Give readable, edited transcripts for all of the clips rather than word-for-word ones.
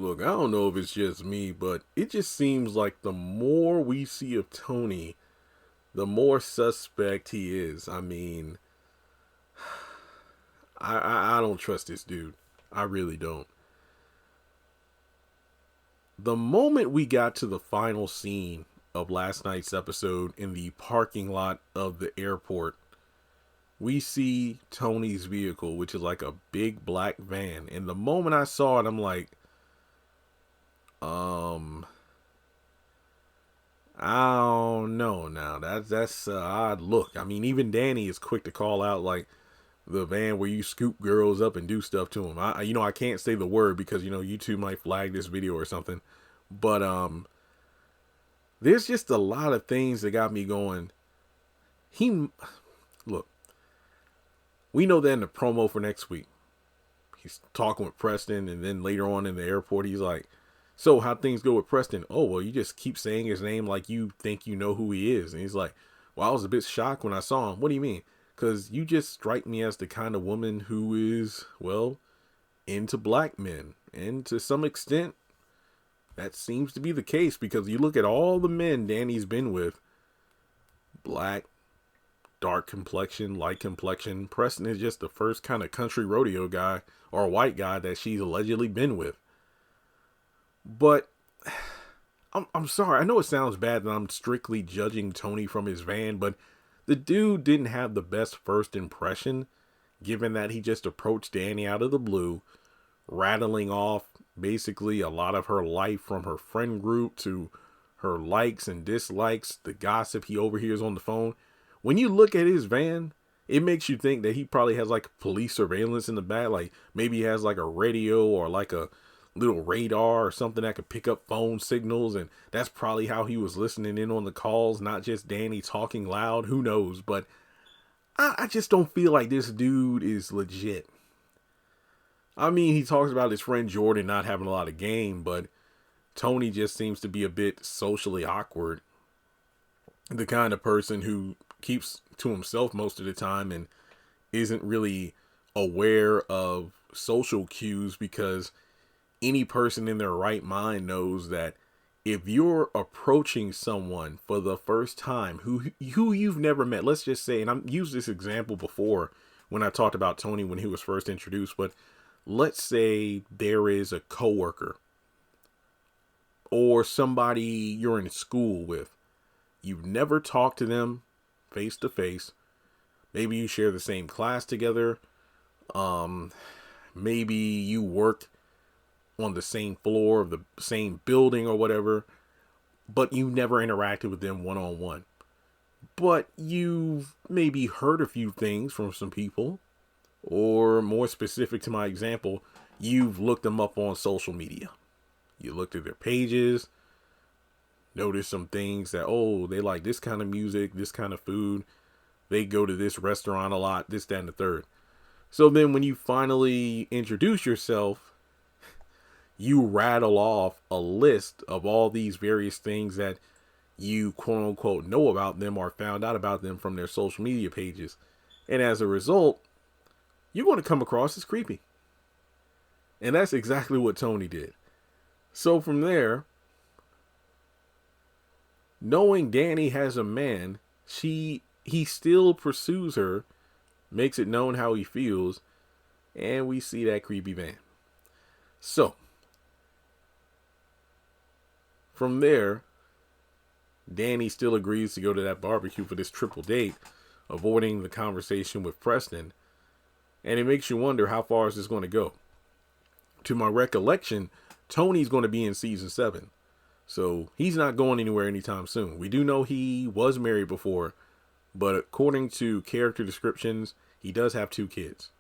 Look, I don't know if it's just me, but it just seems like the more we see of Tony, the more suspect he is. I mean, I don't trust this dude. I really don't. The moment we got to the final scene of last night's episode in the parking lot of the airport, we see Tony's vehicle, which is like a big black van. And the moment I saw it, I'm like, um, I don't know now. That's an odd look. I mean, even Danny is quick to call out like the van where you scoop girls up and do stuff to them. I can't say the word because YouTube might flag this video or something. But there's just a lot of things that got me going. He look. We know that in the promo for next week, he's talking with Preston, and then later on in the airport, he's like, "So how things go with Preston?" "Oh, well, you just keep saying his name like you think you know who he is." And he's like, "Well, I was a bit shocked when I saw him." "What do you mean?" "Because you just strike me as the kind of woman who is, well, into black men. And to some extent, that seems to be the case because you look at all the men Danny's been with, black, dark complexion, light complexion. Preston is just the first kind of country rodeo guy or white guy that she's allegedly been with." But I'm sorry. I know it sounds bad that I'm strictly judging Tony from his van, but the dude didn't have the best first impression, given that he just approached Danny out of the blue, rattling off basically a lot of her life from her friend group to her likes and dislikes, the gossip he overhears on the phone. When you look at his van, it makes you think that he probably has like police surveillance in the back. Like maybe he has like a radio or like a little radar or something that could pick up phone signals. And that's probably how he was listening in on the calls, not just Danny talking loud. Who knows? But I just don't feel like this dude is legit. I mean, he talks about his friend Jordan not having a lot of game, but Tony just seems to be a bit socially awkward. The kind of person who keeps to himself most of the time and isn't really aware of social cues, because any person in their right mind knows that if you're approaching someone for the first time who you've never met, let's just say, and I've used this example before when I talked about Tony when he was first introduced, but let's say there is a coworker or somebody you're in school with. You've never talked to them face to face. Maybe you share the same class together. Maybe you work on the same floor of the same building or whatever, but you never interacted with them one-on-one. But you've maybe heard a few things from some people, or more specific to my example, you've looked them up on social media. You looked at their pages, noticed some things that, oh, they like this kind of music, this kind of food. They go to this restaurant a lot, this, that, and the third. So then when you finally introduce yourself, you rattle off a list of all these various things that you quote unquote know about them or found out about them from their social media pages. And as a result, you're going to come across as creepy. And that's exactly what Tony did. So from there, knowing Danny has a man, he still pursues her, makes it known how he feels, and we see that creepy van. So from there, Danny still agrees to go to that barbecue for this triple date, avoiding the conversation with Preston. And it makes you wonder, how far is this going to go? To my recollection, Tony's going to be in season 7. So he's not going anywhere anytime soon. We do know he was married before, but according to character descriptions, he does have 2 kids.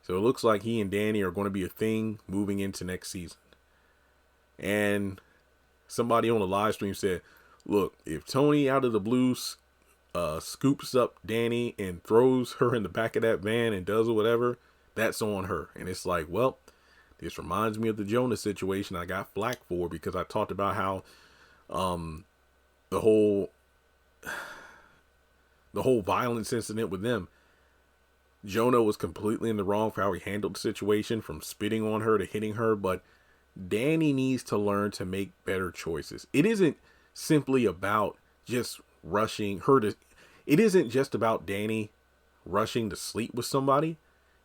So it looks like he and Danny are going to be a thing moving into next season. And somebody on the live stream said, look, if Tony out of the blue scoops up Danny and throws her in the back of that van and does whatever, that's on her. And it's like, well, this reminds me of the Jonah situation I got flack for, because I talked about how the whole violence incident with them, Jonah was completely in the wrong for how he handled the situation, from spitting on her to hitting her. But Danny needs to learn to make better choices. It isn't simply about just rushing her to, it isn't just about Danny rushing to sleep with somebody.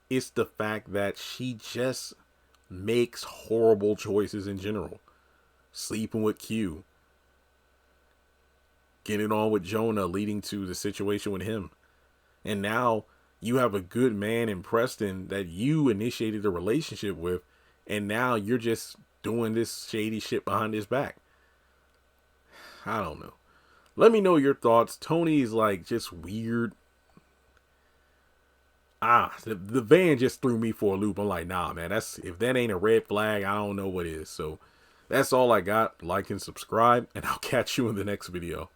It's the fact that she just makes horrible choices in general. Sleeping with Q, getting on with Jonah, leading to the situation with him. And now you have a good man in Preston that you initiated a relationship with, and now you're just doing this shady shit behind his back. I don't know. Let me know your thoughts. Tony's like just weird. The van just threw me for a loop. I'm like, nah, man, that's, if that ain't a red flag, I don't know what is. So that's all I got. Like and subscribe, and I'll catch you in the next video.